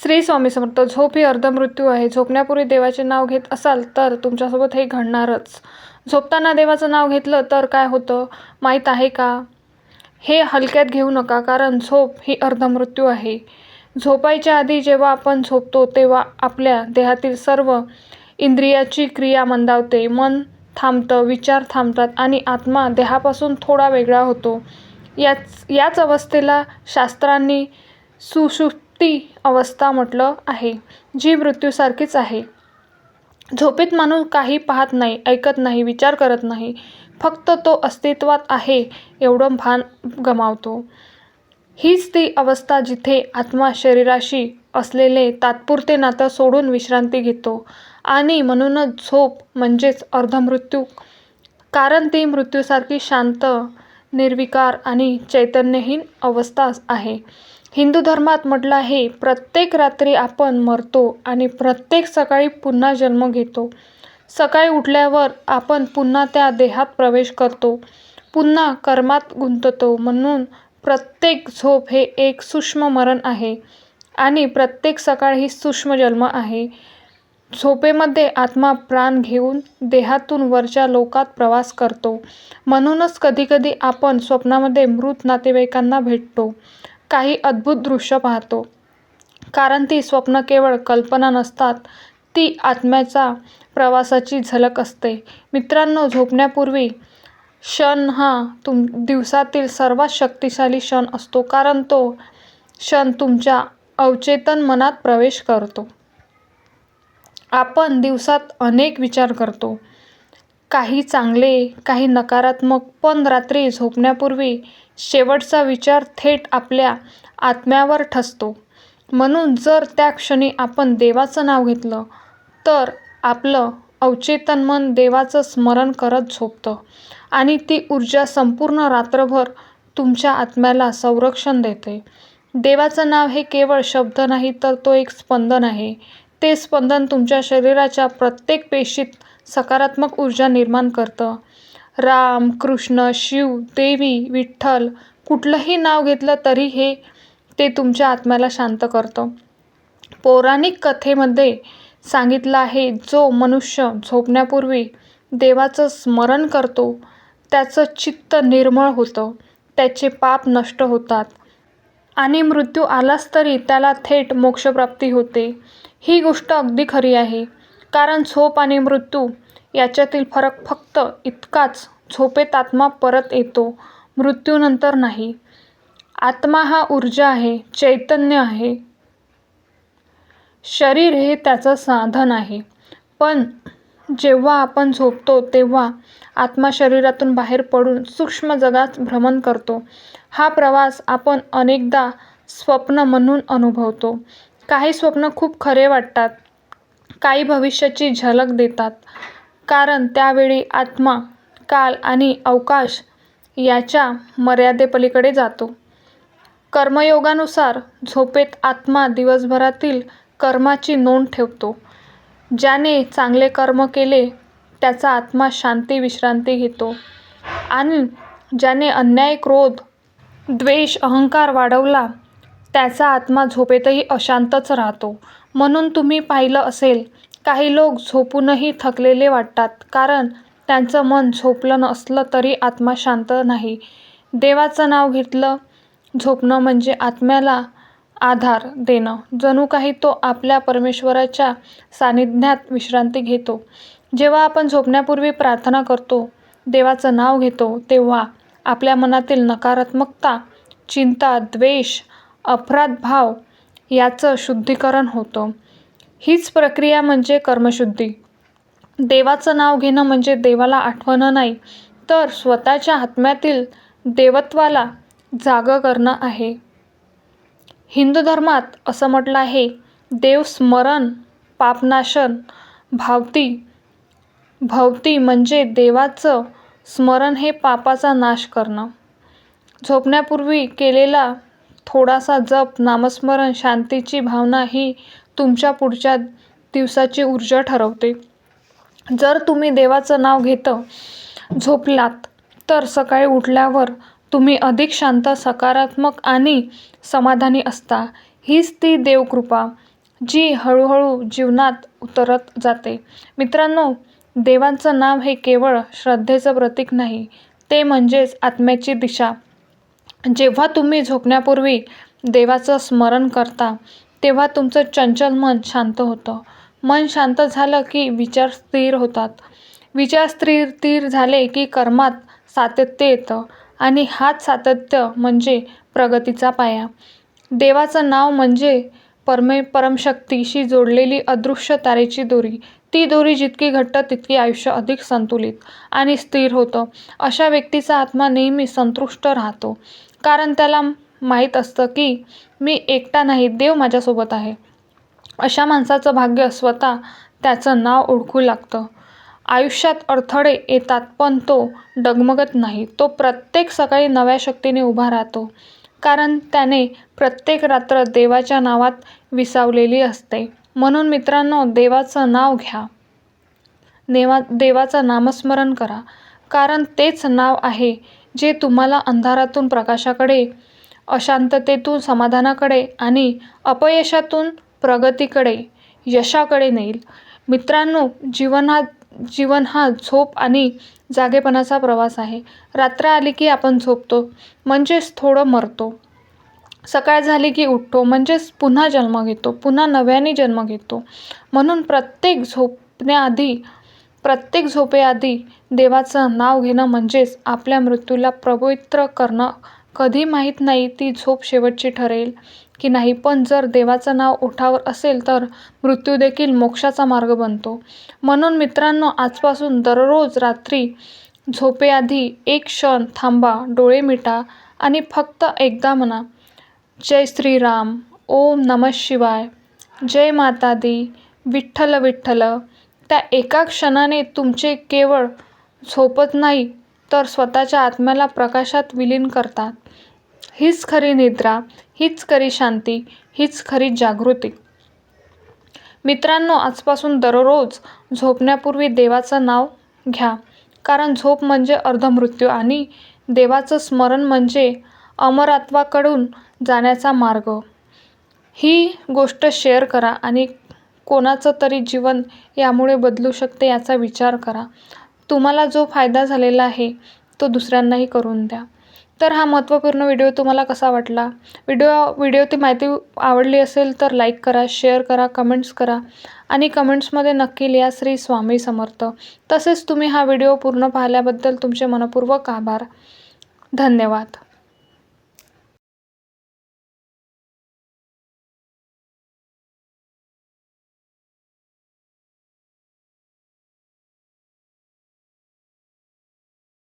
श्री स्वामी समर्थ. झोप ही अर्धमृत्यू आहे. झोपण्यापूर्वी देवाचे नाव घेत असाल तर तुमच्यासोबत हे घडणारच. झोपताना देवाचं नाव घेतलं तर काय होतं माहीत आहे का? हे हलक्यात घेऊ नका, कारण झोप ही अर्धमृत्यू आहे. झोपायच्या आधी जेव्हा आपण झोपतो तेव्हा आपल्या देहातील सर्व इंद्रियाची क्रिया मंदावते. मन थांबतं, विचार थांबतात आणि आत्मा देहापासून थोडा वेगळा होतो. याच अवस्थेला शास्त्रांनी सुषुप्ती अवस्था म्हटलं आहे, जी मृत्यूसारखीच आहे. झोपेत माणूस काही पाहत नाही, ऐकत नाही, विचार करत नाही. फक्त तो अस्तित्वात आहे एवढं भान गमावतो. हीच ती अवस्था जिथे आत्मा शरीराशी असलेले तात्पुरते नातं सोडून विश्रांती घेतो. आणि म्हणूनच झोप म्हणजेच अर्धमृत्यू, कारण ती मृत्यूसारखी शांत, निर्विकार आणि चैतन्यहीन अवस्था आहे. हिंदू धर्मात म्हटलं आहे, प्रत्येक रात्री आपण मरतो आणि प्रत्येक सकाळी पुन्हा जन्म घेतो. सकाळी उठल्यावर आपण पुन्हा त्या देहात प्रवेश करतो, पुन्हा कर्मात गुंततो. म्हणून प्रत्येक झोप हे एक सूक्ष्म मरण आहे आणि प्रत्येक सकाळ ही सूक्ष्म जन्म आहे. झोपेमध्ये आत्मा प्राण घेऊन देहातून वरच्या लोकात प्रवास करतो. म्हणूनच कधीकधी आपण स्वप्नामध्ये मृत नातेवाईकांना भेटतो, काही अद्भुत दृश्य पाहतो. कारण ती स्वप्न केवळ कल्पना नसतात, ती आत्म्याच्या प्रवासाची झलक असते. मित्रांनो, झोपण्यापूर्वी क्षण हा दिवसातील सर्वात शक्तिशाली क्षण असतो, कारण तो क्षण तुमच्या अवचेतन मनात प्रवेश करतो. आपण दिवसात अनेक विचार करतो, काही चांगले, काही नकारात्मक, पण रात्री झोपण्यापूर्वी शेवटचा विचार थेट आपल्या आत्म्यावर ठसतो. म्हणून जर त्या क्षणी आपण देवाचं नाव घेतलं तर आपलं अवचेतन मन देवाचं स्मरण करत झोपतं आणि ती ऊर्जा संपूर्ण रात्रभर तुमच्या आत्म्याला संरक्षण देते. देवाचं नाव हे केवळ शब्द नाही, तर तो एक स्पंदन आहे. ते स्पंदन तुमच्या शरीराच्या प्रत्येक पेशीत सकारात्मक ऊर्जा निर्माण करतं. राम, कृष्ण, शिव, देवी, विठ्ठल कुठलंही नाव घेतलं तरी ते तुमच्या आत्म्याला शांत करतं. पौराणिक कथेमध्ये सांगितलं आहे, जो मनुष्य झोपण्यापूर्वी देवाचं स्मरण करतो त्याचं चित्त निर्मळ होतं, त्याचे पाप नष्ट होतात आणि मृत्यू आलाच तरी त्याला थेट मोक्षप्राप्ती होते. ही गोष्ट अगदी खरी आहे, कारण झोप आणि मृत्यू याच्यातील फरक फक्त इतकाच, झोपेत आत्मा परत येतो, मृत्यूनंतर नाही. आत्मा हा ऊर्जा आहे, चैतन्य आहे. शरीर हे त्याचं साधन आहे. पण जेव्हा आपण झोपतो तेव्हा आत्मा शरीरातून बाहेर पडून सूक्ष्म जगात भ्रमण करतो. हा प्रवास आपण अनेकदा स्वप्न म्हणून अनुभवतो. काही स्वप्न खूप खरे वाटतात, काही भविष्याची झलक देतात, कारण त्यावेळी आत्मा काल आणि अवकाश याच्या मर्यादेपलीकडे जातो. कर्मयोगानुसार झोपेत आत्मा दिवसभरातील कर्माची नोंद ठेवतो. ज्याने चांगले कर्म केले त्याचा आत्मा शांती विश्रांती घेतो आणि ज्याने अन्याय, क्रोध, द्वेष, अहंकार वाढवला त्याचा आत्मा झोपेतही अशांतच राहतो. म्हणून तुम्ही पाहिलं असेल, काही लोक झोपूनही थकलेले वाटतात, कारण त्यांचं मन झोपलं नसलं तरी आत्मा शांत नाही. देवाचं नाव घेतलं झोपणं म्हणजे आत्म्याला आधार देणं. जणू काही तो आपल्या परमेश्वराच्या सानिध्यात विश्रांती घेतो. जेव्हा आपण झोपण्यापूर्वी प्रार्थना करतो, देवाचं नाव घेतो, तेव्हा आपल्या मनातील नकारात्मकता, चिंता, द्वेष, अपराधभाव याचं शुद्धीकरण होतं. हीच प्रक्रिया म्हणजे कर्मशुद्धी. देवाचं नाव घेणं म्हणजे देवाला आठवणं नाही, तर स्वतःच्या आत्म्यातील देवत्वाला जागं करणं आहे. हिंदू धर्मात असं म्हटलं आहे, देवस्मरण पापनाशन भवती म्हणजे देवाचं स्मरण हे पापाचा नाश करणं. झोपण्यापूर्वी केलेला थोडासा जप, नामस्मरण, शांतीची भावना ही तुमच्या पुढच्या दिवसाची ऊर्जा ठरवते. जर तुम्ही देवाचं नाव घेत झोपलात तर सकाळी उठल्यावर तुम्ही अधिक शांत, सकारात्मक आणि समाधानी असता. हीच ती देवकृपा. जी हळूहळू जीवनात उतरत जाते. मित्रांनो, देवांचं नाव हे केवळ श्रद्धेचं प्रतीक नाही, ते म्हणजेच आत्म्याची दिशा. जेव्हा तुम्ही झोपण्यापूर्वी देवाचं स्मरण करता, तेव्हा तुमचं चंचल मन शांत होतं. मन शांत झालं की विचार स्थिर होतात. विचार स्थिर झाले की कर्मात सातत्य येतं आणि हाच सातत्य म्हणजे प्रगतीचा पाया. देवाचं नाव म्हणजे परमशक्तीशी जोडलेली अदृश्य तारेची दोरी. ती दोरी जितकी घट्ट तितकी आयुष्य अधिक संतुलित आणि स्थिर होतं. अशा व्यक्तीचा आत्मा नेहमी संतुष्ट राहतो, कारण त्याला माहीत असतं की मी एकटा नाही, देव माझ्यासोबत आहे. अशा माणसाचं भाग्य स्वतः त्याचं नाव ओळखू लागतं. आयुष्यात अडथळे येतात, पण तो डगमगत नाही. तो प्रत्येक सकाळी नव्या शक्तीने उभा राहतो, कारण त्याने प्रत्येक रात्र देवाच्या नावात विसावलेली असते. म्हणून मित्रांनो, देवाचं नाव घ्या. देवाचं नामस्मरण करा, कारण तेच नाव आहे जे तुम्हाला अंधारातून प्रकाशाकडे, अशांततेतून समाधानाकडे आणि अपयशातून प्रगतीकडे, यशाकडे नेईल. मित्रांनो, जीवन हा झोप आणि जागेपणाचा प्रवास आहे. रात्र आली की आपण झोपतो, म्हणजेच थोडं मरतो. सकाळ झाली की उठतो, म्हणजेच पुन्हा जन्म घेतो, पुन्हा नव्याने जन्म घेतो. म्हणून प्रत्येक झोपेआधी देवाचं नाव घेणं म्हणजेच आपल्या मृत्यूला पवित्र करणं. कधी माहीत नाही ती झोप शेवटची ठरेल की नाही, पण जर देवाचं नाव ओठावर असेल तर मृत्यू देखील मोक्षाचा मार्ग बनतो. म्हणून मित्रांनो, आजपासून दररोज रात्री झोपेआधी एक क्षण थांबा, डोळे मिटा आणि फक्त एकदा म्हणा, जय श्रीराम, ओम नमः शिवाय, जय माता दी, विठ्ठल विठ्ठल. त्या एका क्षणाने तुमचे केवळ झोपत नाही, तर स्वतःच्या आत्म्याला प्रकाशात विलीन करतात. हीच खरी निद्रा, हीच खरी शांती, हीच खरी जागृती. मित्रांनो, आजपासून दररोज झोपण्यापूर्वी देवाचं नाव घ्या, कारण झोप म्हणजे अर्धमृत्यू आणि देवाचं स्मरण म्हणजे अमरत्वाकडून जाण्याचा मार्ग. ही गोष्ट शेअर करा आणि कोणाचं तरी जीवन यामुळे बदलू शकते याचा विचार करा. तुम्हाला जो फायदा झालेला आहे तो दुसऱ्यांनाही करून द्या. तर हा महत्त्वपूर्ण व्हिडिओ तुम्हाला कसा वाटला? व्हिडिओची माहिती आवडली असेल तर लाईक करा, शेअर करा, कमेंट्स करा आणि कमेंट्समध्ये नक्की लिहा श्री स्वामी समर्थ. तसेच तुम्ही हा व्हिडिओ पूर्ण पाहिल्याबद्दल तुमचे मनःपूर्वक आभार. धन्यवाद.